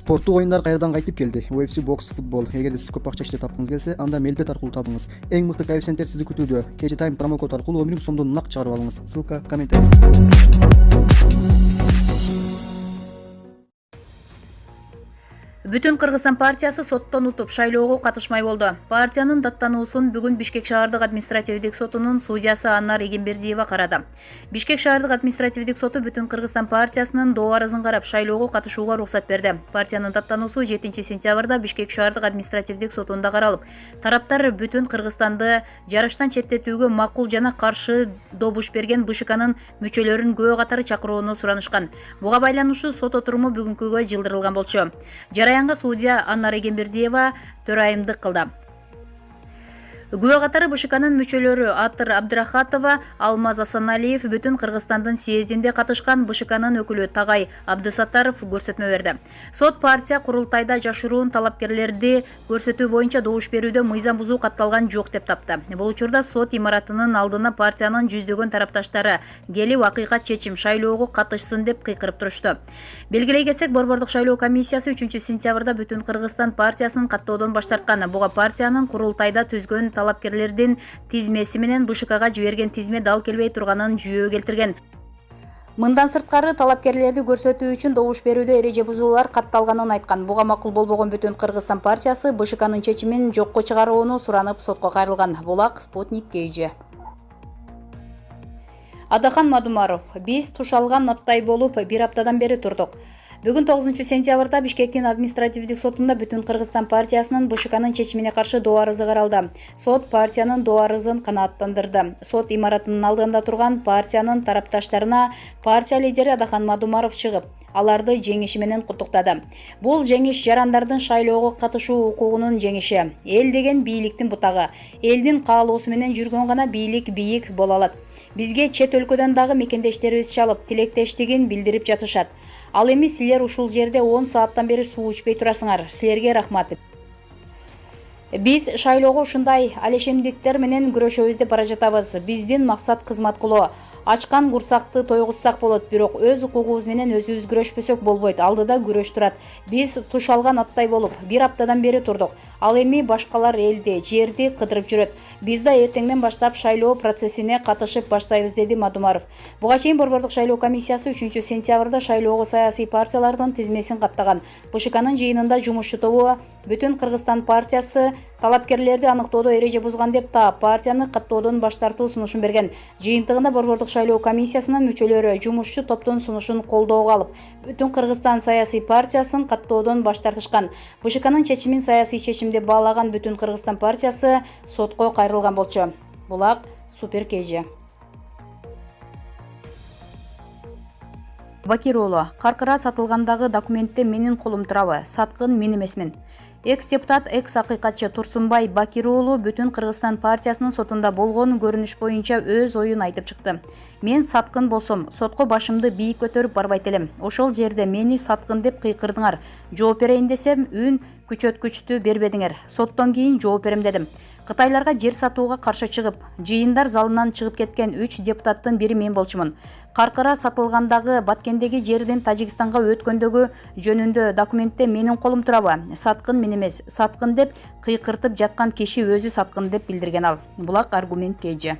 Спорттук оюндар кайрадан кайтып келди. UFC бокс, футбол. Эгерде сиз көп акча иштеп тапкыңыз келсе, анда Мелбет аркылуу табыңыз. Эң мыкты коэффициенттер сизди күтүүдө. KG Time промокод аркылуу 10 000 сомдон нак чыгарып алыңыз. Ссылка комментарий. Бүтүн Кыргызстан партиясы соттон утуп шайлоого катышмай болду. Партиянын даттануусун бүгүн Бишкек шаардык административдик сотунун судьясы Анар Эгембердиева карады. Бишкек шаардык административдик соту Бүтүн Кыргызстан партиясынын доо арызын карап шайлоого катышууга уруксат берди. Партиянын даттануусу 7 сентябрда Бишкек шаардык административдик сотунда каралып, тараптар Бүтүн Кыргызстанды жарыштан четтетүүгө макул жана каршы добуш берген БШКнын мүчөлөрүн күбө катары чакырууну суранышкан. Буга байланыштуу сот отуруму бүгүнкүгө жылдырылган болчу. Жараянга судья Анар Эгембердиева төрайымдык кылды. Күбө катары БШКнын мүчөлөрү Атыр Абдрахатова, Алмаз Асаналиев Бүтүн Кыргызстандын съездинде катышкан БШКнын өкүлү Тагай Абдысаттаров көрсөтмө берди. Сот партия курултайда жашыруун талапкерлерди көрсөтүү боюнча добуш берүүдө мыйзам бузуу катталган жок деп тапты. Бул учурда сот имаратынын алдына партиянын жүздөгөн тарапташтары келип акыйкат чечим шайлоого катышсын деп кыйкырып турушту. Белгилей кетсек, Борбордук шайлоо комиссиясы 3 сентябрда Бүтүн Кыргызстан партиясын каттоодон баш тарткан. Буга партиянын курултайда түзгөн талапкерлердин тизмеси менен БШКга жиберген тизме дал келбей турганын жүйөө келтирген. Мындан сырткары талапкерлерди көрсөтүү үчүн добуш берүүдө эреже бузуулар катталганын айткан. Буга макул болбогон Бүтүн Кыргызстан партиясы БШКнын чечимин жокко чыгарууну суранып сотко кайрылган. Булак Спутник KG. Адахан Мадумаров: биз тушалган аттай болуп бир аптадан бери турдук. Бүгүн 9 сентябрда Бишкектин административдик сотунда Бүтүн Кыргызстан партиясынын БШКнын чечимине каршы доо арызы каралды. Сот партиянын доо арызын канааттандырды. Сот имаратынын алдында турган партиянын тарапташтарына партия лидери Адахан Мадумаров чыгып, аларды жеңиши менен куттуктады. Бул жеңиш жарандардын шайлоого катышуу укугунун жеңиши. Эл деген бийликтин бутагы. Элдин каалоосу менен жүргөн гана бийлик бийик боло алат. Бизге чет өлкөдөн дагы мекендештерибиз чалып, тилектештигин билдирип жатышат. Ал эми силер ушул жерде 10 сааттан бери суу ичпей турасыңар. Силерге рахмат. Биз шайлоого ушундай алешемдиктер менен күрөшөбүз деп бара жатабыз. Биздин максат кызмат кылуу. Ачкан курсакты тойгузсак болот, бирок өз укугубуз менен өзүбүз күрөшпөсөк болбойт. Алдыда күрөш турат. Биз тушалган аттай болуп бир аптадан бери турдук. Ал эми башкалар элди, жерди кыдырып жүрөт. Биз да эртеңден баштап шайлоо процессине катышып баштайбыз, деди Мадумаров. Буга чейин Борбордук шайлоо комиссиясы 3 сентябрда шайлоого саясий партиялардын тизмесин каттаган. БШКнын жыйынында жумушчу тобу Бүтүн Кыргызстан партиясы талапкерлерди аныктоодо эреже бузган деп таап, партияны каттоодон баш тартуу сунушун берген. Жыйынтыгында Борбордук шайлоо комиссиясынын мүчөлөрү жумушчу топтун сунушун колдоого алып, Бүтүн Кыргызстан саясий партиясын каттоодон баш тартышкан. БШКнын чечимин саясий чечим деп баалаган Бүтүн Кыргызстан партиясы сотко кайрылган болчу. Булак Супер KG. Бакир уулу: каркыра сатылгандагы документте менин колум турабы? Саткын мен эмесмин. Экс-депутат, экс-акыйкатчы Турсунбай Бакир уулу Бүтүн Кыргызстан партиясынын сотунда болгон көрүнүш боюнча өз оюн айтып чыкты. Мен саткын болсом, сотко башымды бийик көтөрүп барбайт элем. Ошол жерде мени саткын деп кыйкырдыңар. Жооп берейин десем, үн күчөткүчтү бербедиңер. Соттон кийин жооп берем дедим. Кытайларга жер сатууга каршы чыгып, жыйындар залынан чыгып кеткен 3 депутаттын бири мен болчумун. Каркыра сатылгандагы Баткендеги жердин Тажикстанга өткөндөгү жөнүндө документте менин колум турабы? Саткын мен эмес, саткын деп кыйкыртып жаткан киши өзү саткын деп билдирген ал. Булак Аргумент KG.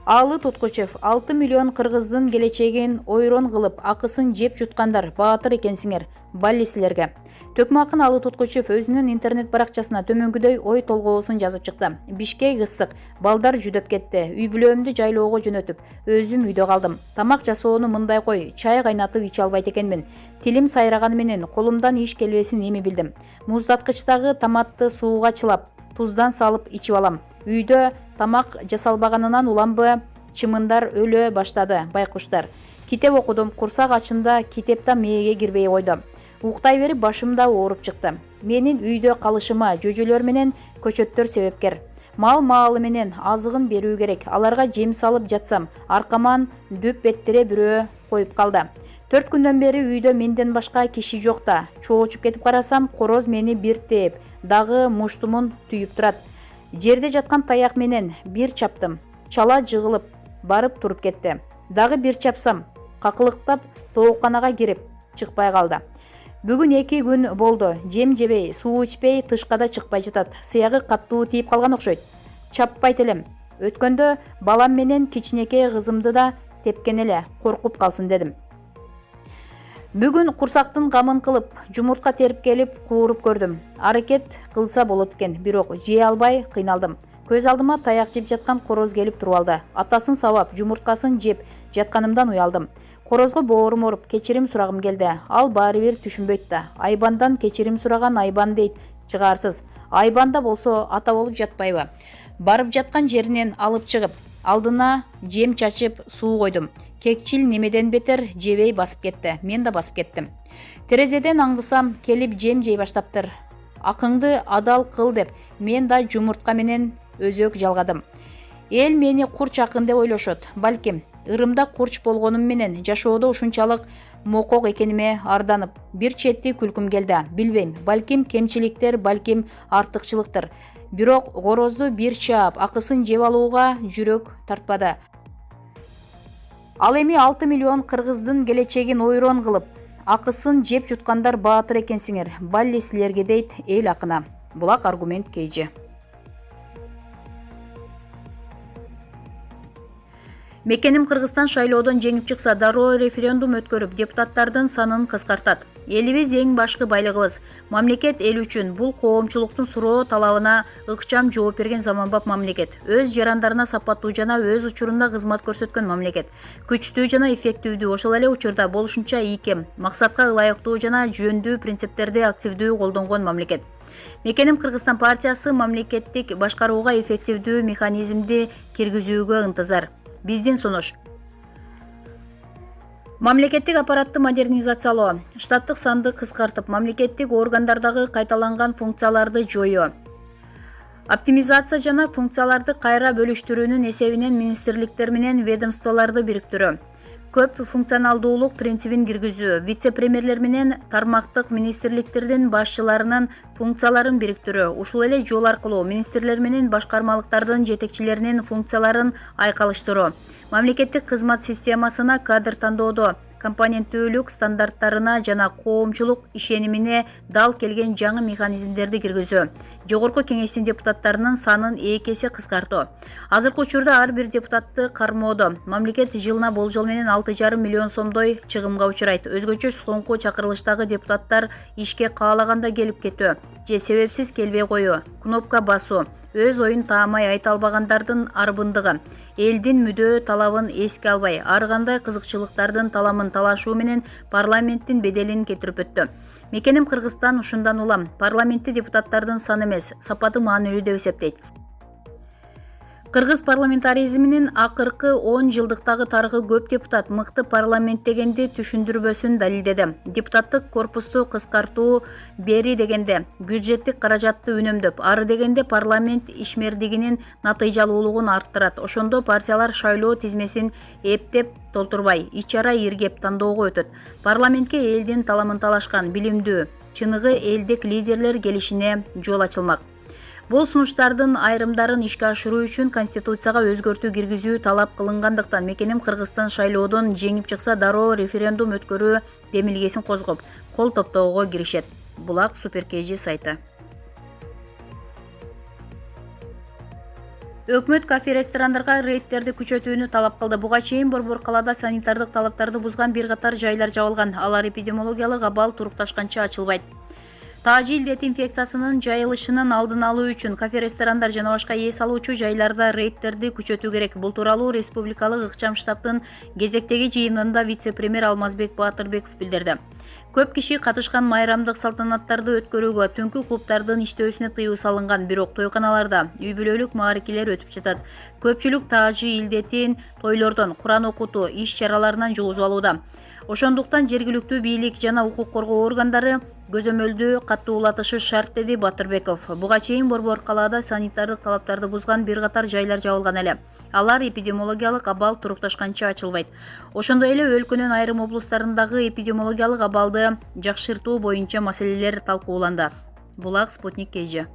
Алы Туткучев: 6 миллион кыргыздын келечегин ойрон кылып, акысын жеп жуткандар баатыр экенсиңер. Балли силерге. Төкмө акын Алы Туткучев өзүнүн интернет баракчасына төмөнгүдөй ой толгоосун жазып чыкты. Бишкек ысык, балдар жүдөп кетти. Үй бүлөмдү жайлоого жөнөтүп, өзүм үйдө калдым. Тамак жасоону мындай кой, чай кайнатып иче албайт экенмин. Тилим сайраганы менен колумдан иш келбесин эми билдим. Муздаткычтагы томатты сууга чылап, туздан салып ичип алам. Үйдө тамак жасалбаганынан уламбы чымындар өлө баштады, байкуштар. Китеп окудум, курсак ачында китептен мээге кирбей койду. Уктай берип башымда ооруп чыкты. Менин үйдө калышыма жөжөлөр менен көчөттөр себепкер. Мал маалы менен азыгын берүү керек. Аларга жем салып жатсам, аркаман дөп беттире бирөө коюп калды. 4 күндөн бери үйдө менден башка киши жок да. Чоочуп кетип карасам, короз мени бир тээп, дагы муштумун түйүп турат. Жерде жаткан таяк менен бир чаптым. Чала жыгылып, барып туруп кетти. Дагы бир чапсам, какылыктап тоокканага кирип чыкпай калды. Бүгүн 2 күн болду. Жем жебей, суу ичпей, тышка да чыкпай жатат. Сыягы каттуу тийип калган окшойт. Чаппайт элем. Өткөндө балам менен кичинекей кызымды да тепкен эле, коркуп калсын дедим. Бүгүн курсактын камын кылып, жумуртка терип келип, кууруп көрдүм. Аракет кылса болот экен, бирок жей албай кыйналдым. Көз алдыма таяк жеп жаткан короз келип туруп алды. Атасын сабап, жумурткасын жеп жатканымдан уялдым. Корозго боорум оруп, кечирим сурагым келди. Ал баары бир түшүнбөйт да. Айбандан кечирим сураган айбан дейт, чыгарсыз. Айбанда болсо ата болуп жатпайбы? Барып жаткан жеринен алып чыгып, алдына жем чачып, суу койдум. Кекчил немеден бетер жебей басып кетти. Мен да басып кеттим. Терезеден аңдысам, келип жем жей баштаптыр. Акыңды адал кыл деп, мен да жумуртка менен өзөк жалгадым. Эл мени курч акын деп ойлошот. Балким, ырымда курч болгонум менен жашоодо ушунчалык мокок экениме арданып, бир четти күлкүм келди. Билбейм, балким кемчиликтер, балким артыкчылыктыр. Бирок корозду бир чаап, акысын жеп алууга жүрөк тартпады. Ал эми 6 миллион кыргыздын келечегин ойрон кылып, акысын жеп жуткандар баатыр экенсиңер. Балли силерге дейт эл акына. Булак аргумент KG. Мекеним Кыргызстан шайлоодон жеңип чыкса, дароо референдум өткөрүп, депутаттардын санын кыскартат. Элибиз эң башкы байлыгыбыз. Мамлекет эл үчүн, бул коомчулуктун суроо талабына ыкчам жооп берген заманбап мамлекет. Өз жарандарына сапаттуу жана өз учурунда кызмат көрсөткөн мамлекет. Күчтүү жана эффективдүү, ошол эле учурда болушунча ийкем, максатка ылайыктуу жана жөндүү принциптерди активдүү колдонгон мамлекет. Мекеним Кыргызстан партиясы мамлекеттик башкарууга эффективдүү механизмди киргизүүгө ынтызар. Биздин сунуш. Мамлекеттик аппаратты модернизациялоо, штаттык санды кыскартып, мамлекеттик органдардагы кайталанган функцияларды жоюу. Оптимизация жана функцияларды кайра бөлүштүрүүнүн эсебинен министрликтер менен ведомстволорду бириктирүү. Көп функционалдуулук принцибин киргизүү, вице-премьерлер менен тармактык министрликтердин башчыларынын функцияларын бириктирүү, ушул эле жол аркылуу министрлер менен башкармалыктардын жетекчилеринин функцияларын айкалыштыруу. Мамлекеттик кызмат системасына кадр тандоодо компоненттүүлүк стандарттарына жана коомчулук ишенимине дал келген жаңы механизмдерди киргизүү. Жогорку кеңештин депутаттарынын санын 2 эсе кыскартуу. Азыркы учурда ар бир депутатты кармоодо мамлекет жылына болжол менен 6,5 миллион сомдой чыгымга учурайт. Өзгөчө соңку чакырылыштагы депутаттар ишке каалаганда келип кетүү же себепсиз келбей коюу, кнопка басуу, өз оюн таамай айта албагандардын арбындыгы, элдин мүдөө талабын эске албай, ар кандай кызыкчылыктардын таламын талашуу менен парламенттин беделин кетирип өттү. Мекеним Кыргызстан ушундан улам, парламентте депутаттардын саны эмес, сапаты маанилүү деп эсептейт. Кыргыз парламентаризминин акыркы 10 жылдыктагы тарыхы көп депутат мыкты парламент дегенди түшүндүрбөсүн далилдеди. Депутаттык корпусту кыскартуу, бери дегенде бюджеттик каражатты үнөмдөп, ары дегенде парламент ишмердигинин натыйжалуулугун арттырат. Ошондо партиялар шайлоо тизмесин эптеп толтурбай, ич-чара иргеп тандоого өтөт. Парламентке элдин таламын талашкан, билимдүү, чыныгы элдик лидерлер келишине жол ачылмак. Бул сунуштардын айрымдарын ишке ашыруу үчүн Конституцияга өзгөртүү киргизүү талап кылынгандыктан Мекеним Кыргызстан шайлоодон жеңип чыкса дароо референдум өткөрүү демилгесин козгоп, кол топтоого киришет. Булак Супер KG сайты. Өкмөт кафе-ресторандарга рейдтерди күчөтүүнү талап кылды. Буга чейин Борбор калаада санитардык талаптарды бузган бир катар жайлар жабылган. Алар эпидемиологиялык абал турукташканча ачылбайт. Таажи илдет инфекциясынын жайылышынын алдын алуу үчүн кафе-ресторандар жана башка эс алуучу жайларда рейдтерди күчөтүү керек. Бул тууралуу республикалык ыкчам штабтын кезектеги жыйынында вице-премьер Алмазбек Баатырбеков билдирди. Көп киши катышкан майрамдык салтанаттарды өткөрүүгө түнкү клубдардын иштөөсүнө тыюу салынган, бирок тойканаларда үй-бүлөлүк маарикелер өтүп жатат. Көпчүлүк таажи илдетин тойлордон, Куран окутуу иш-чараларынан жугузуп алууда. Ошондуктан жергиликтүү бийлик жана укук коргоо органдары көзөмөлдү каттуулатышы шарт, деди Батырбеков. Буга чейин Борбор калаада санитардык талаптарды бузган бир катар жайлар жабылган эле. Алар эпидемиологиялык абал турукташканча ачылбайт. Ошондой эле өлкөнүн айрым облустарындагы эпидемиологиялык абалды жакшыртуу боюнча маселелер талкууланды. Булак Спутник KG.